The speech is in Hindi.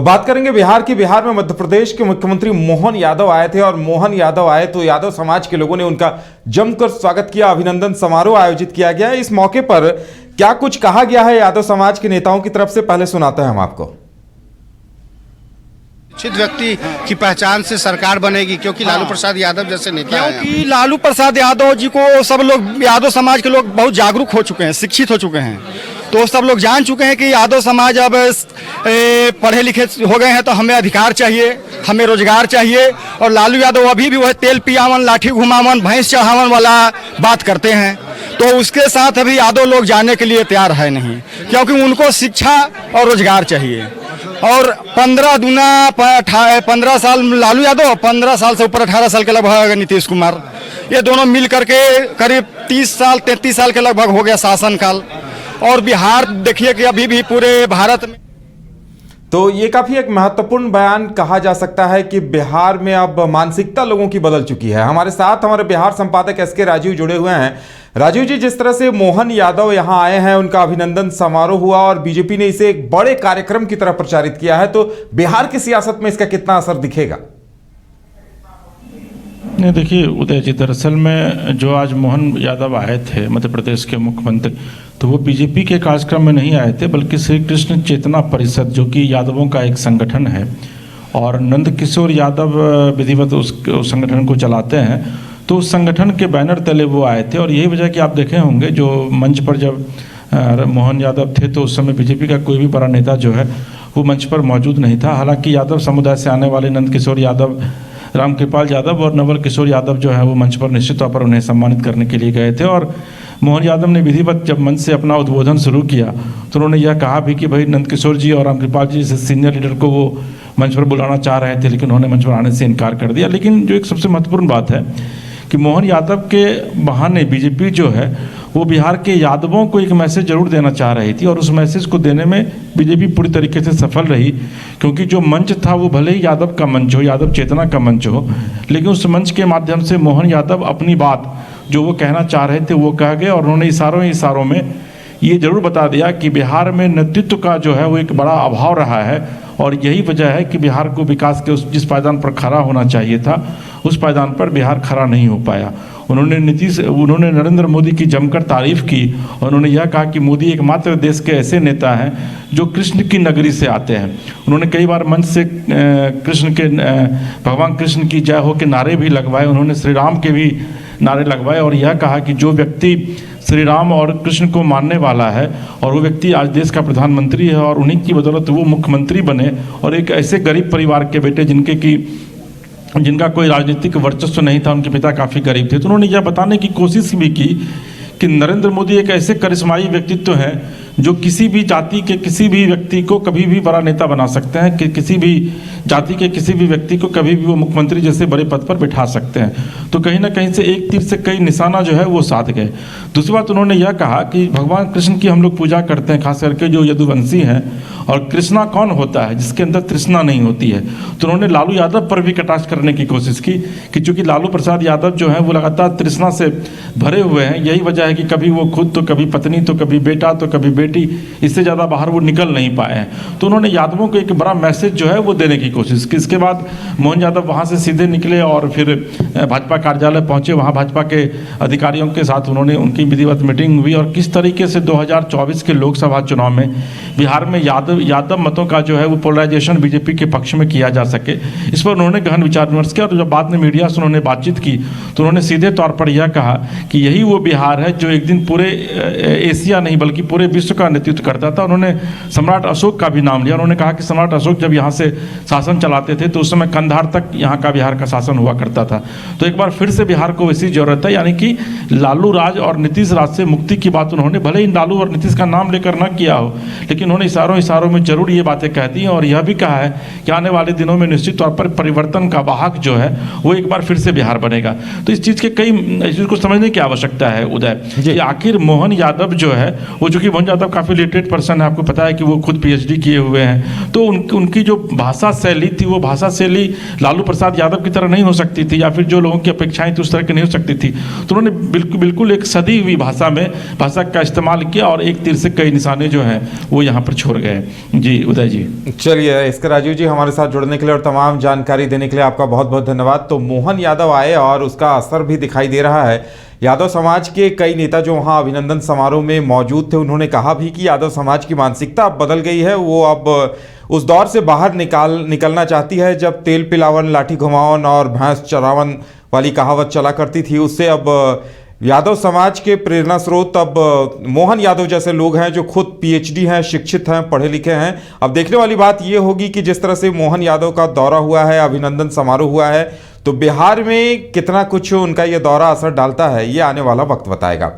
बात करेंगे बिहार की। बिहार में मध्य प्रदेश के मुख्यमंत्री मोहन यादव आए थे और मोहन यादव आए तो यादव समाज के लोगों ने उनका जमकर स्वागत किया। अभिनंदन समारोह आयोजित किया गया। इस मौके पर क्या कुछ कहा गया है यादव समाज के नेताओं की तरफ से, पहले सुनाते हैं हम आपको। शिक्षित व्यक्ति की पहचान से सरकार बनेगी, क्योंकि लालू प्रसाद यादव जैसे नेता हैं। क्योंकि लालू प्रसाद यादव जी को सब लोग, यादव समाज के लोग बहुत जागरूक हो चुके हैं, शिक्षित हो चुके हैं, तो सब लोग जान चुके हैं कि यादव समाज अब पढ़े लिखे हो गए हैं, तो हमें अधिकार चाहिए, हमें रोजगार चाहिए। और लालू यादव अभी भी वह तेल पियावन, लाठी घुमावन, भैंस चढ़ावन वाला बात करते हैं, तो उसके साथ अभी यादव लोग जाने के लिए तैयार है नहीं, क्योंकि उनको शिक्षा और रोजगार चाहिए। और 15 साल लालू यादव, 15 साल से ऊपर 18 साल के लगभग नीतीश कुमार, ये दोनों मिल करके करीब 30 साल 33 साल के लगभग हो गया शासनकाल। और बिहार देखिए कि अभी भी पूरे भारत में, तो ये काफी एक महत्वपूर्ण बयान कहा जा सकता है कि बिहार में अब मानसिकता लोगों की बदल चुकी है। हमारे साथ हमारे बिहार संपादक एसके राजीव जुड़े हुए हैं। राजीव जी, जिस तरह से मोहन यादव यहां आए हैं, उनका अभिनंदन समारोह हुआ और बीजेपी ने इसे एक बड़े कार्यक्रम की तरह प्रचारित किया है, तो बिहार की सियासत में इसका कितना असर दिखेगा? नहीं, देखिए उदय जी, दरअसल में जो आज मोहन यादव आए थे मध्य प्रदेश के मुख्यमंत्री, तो वो बीजेपी के कार्यक्रम में नहीं आए थे, बल्कि श्री कृष्ण चेतना परिषद, जो कि यादवों का एक संगठन है और नंद किशोर यादव विधिवत उस संगठन को चलाते हैं, तो उस संगठन के बैनर तले वो आए थे। और यही वजह कि आप देखे होंगे जो मंच पर जब मोहन यादव थे तो उस समय बीजेपी का कोई भी बड़ा नेता जो है वो मंच पर मौजूद नहीं था। हालांकि यादव समुदाय से आने वाले नंद किशोर यादव, रामकृपाल यादव और नवल किशोर यादव जो है वो मंच पर निश्चित तौर पर उन्हें सम्मानित करने के लिए गए थे। और मोहन यादव ने विधिवत जब मंच से अपना उद्बोधन शुरू किया तो उन्होंने यह कहा भी कि भाई नंद किशोर जी और रामकृपाल जी जैसे सीनियर लीडर को वो मंच पर बुलाना चाह रहे थे, लेकिन उन्होंने मंच पर आने से इनकार कर दिया। लेकिन जो एक सबसे महत्वपूर्ण बात है कि मोहन यादव के बहाने बीजेपी जो है वो बिहार के यादवों को एक मैसेज जरूर देना चाह रही थी, और उस मैसेज को देने में बीजेपी पूरी तरीके से सफल रही। क्योंकि जो मंच था वो भले ही यादव का मंच हो, यादव चेतना का मंच हो, लेकिन उस मंच के माध्यम से मोहन यादव अपनी बात जो वो कहना चाह रहे थे वो कह गए। और उन्होंने इशारों में ये जरूर बता दिया कि बिहार में नेतृत्व का जो है वो एक बड़ा अभाव रहा है, और यही वजह है कि बिहार को विकास के उस जिस पायदान पर खड़ा होना चाहिए था उस पायदान पर बिहार खड़ा नहीं हो पाया। उन्होंने नरेंद्र मोदी की जमकर तारीफ की और उन्होंने यह कहा कि मोदी एकमात्र देश के ऐसे नेता हैं जो कृष्ण की नगरी से आते हैं। उन्होंने कई बार मंच से भगवान कृष्ण की जय हो के नारे भी लगवाए, उन्होंने श्री राम के भी नारे लगवाए और यह कहा कि जो व्यक्ति श्री राम और कृष्ण को मानने वाला है और वो व्यक्ति आज देश का प्रधानमंत्री है और उन्हीं की बदौलत वो मुख्यमंत्री बने, और एक ऐसे गरीब परिवार के बेटे जिनका कोई राजनीतिक वर्चस्व नहीं था, उनके पिता काफ़ी गरीब थे। तो उन्होंने यह बताने की कोशिश भी की कि नरेंद्र मोदी एक ऐसे करिश्माई व्यक्तित्व हैं जो किसी भी जाति के किसी भी व्यक्ति को कभी भी बड़ा नेता बना सकते हैं, कि किसी भी जाति के किसी भी व्यक्ति को कभी भी वो मुख्यमंत्री जैसे बड़े पद पर बिठा सकते हैं। तो कहीं ना कहीं से एक तीर से कई निशाना जो है वो साध गए। दूसरी बात उन्होंने यह कहा कि भगवान कृष्ण की हम लोग पूजा करते हैं, खास करके जो यदुवंशी हैं, और कृष्णा कौन होता है जिसके अंदर तृष्णा नहीं होती है। तो उन्होंने लालू यादव पर भी कटाक्ष करने की कोशिश की कि चूंकि लालू प्रसाद यादव जो हैं वो लगातार तृष्णा से भरे हुए हैं, यही वजह है कि कभी वो खुद तो कभी पत्नी तो कभी बेटा तो कभी बेटी, इससे ज़्यादा बाहर वो निकल नहीं पाए हैं। तो उन्होंने यादवों को एक बड़ा मैसेज जो है वो देने की कोशिश की। इसके बाद मोहन यादव वहाँ से सीधे निकले और फिर भाजपा कार्यालय पहुँचे। वहाँ भाजपा के अधिकारियों के साथ उन्होंने उनकी विधिवत मीटिंग हुई और किस तरीके से 2024 के लोकसभा चुनाव में बिहार में यादव मतों का जो है वो पोलराइजेशन बीजेपी के पक्ष में किया जा सके, इस पर उन्होंने गहन विचार विमर्श किया। और जब बाद में मीडिया से उन्होंने बातचीत की तो उन्होंने सीधे तौर पर यह कहा कि यही वो बिहार है जो एक दिन पूरे एशिया नहीं बल्कि पूरे विश्व का नेतृत्व करता था। उन्होंने सम्राट अशोक का भी नाम लिया। उन्होंने कहा कि सम्राट अशोक जब यहाँ से शासन चलाते थे तो उस समय कंधार तक यहाँ का बिहार का शासन हुआ करता था। तो एक बार फिर से बिहार को वैसी जरूरत है, यानी कि लालू राज और नीतीश राज से मुक्ति की बात उन्होंने भले ही लालू और नीतीश का नाम लेकर न किया हो, लेकिन उन्होंने इशारों में जरूर ये बातें कह दी और यह भी कहा है कि आने वाले दिनों में निश्चित तौर पर परिवर्तन का वाहक जो है वो एक बार फिर से बिहार बनेगा। तो इस चीज़ को समझने की आवश्यकता है उदय, कि आखिर मोहन यादव जो है वो, चूंकि मोहन यादव यादव काफ़ी लिटरेट पर्सन है, आपको पता है कि वो खुद PhD किए हुए हैं, तो उनकी जो भाषा शैली थी वो भाषा शैली लालू प्रसाद यादव की तरह नहीं हो सकती थी, या फिर जो लोगों की अपेक्षाएं थी उस तरह की नहीं हो सकती थी। तो उन्होंने बिल्कुल एक सदी हुई भाषा का इस्तेमाल किया और एक तीर से कई निशाने जो हैं वो यहाँ पर छोड़ गए। जी उदय जी। चलिए इसके राजीव जी, हमारे साथ जुड़ने के लिए और तमाम जानकारी देने के लिए आपका बहुत बहुत धन्यवाद। तो मोहन यादव आए और उसका असर भी दिखाई दे रहा है। यादव समाज के कई नेता जो वहां अभिनंदन समारोह में मौजूद थे, उन्होंने कहा भी कि यादव समाज की मानसिकता अब बदल गई है। वो अब उस दौर से बाहर निकलना चाहती है जब तेल पिलावन, लाठी घुमावन और भैंस चरावन वाली कहावत चला करती थी। उससे अब यादव समाज के प्रेरणा स्रोत अब मोहन यादव जैसे लोग हैं जो खुद PhD हैं, शिक्षित हैं, पढ़े लिखे हैं। अब देखने वाली बात यह होगी कि जिस तरह से मोहन यादव का दौरा हुआ है, अभिनंदन समारोह हुआ है, तो बिहार में कितना कुछ उनका यह दौरा असर डालता है, ये आने वाला वक्त बताएगा।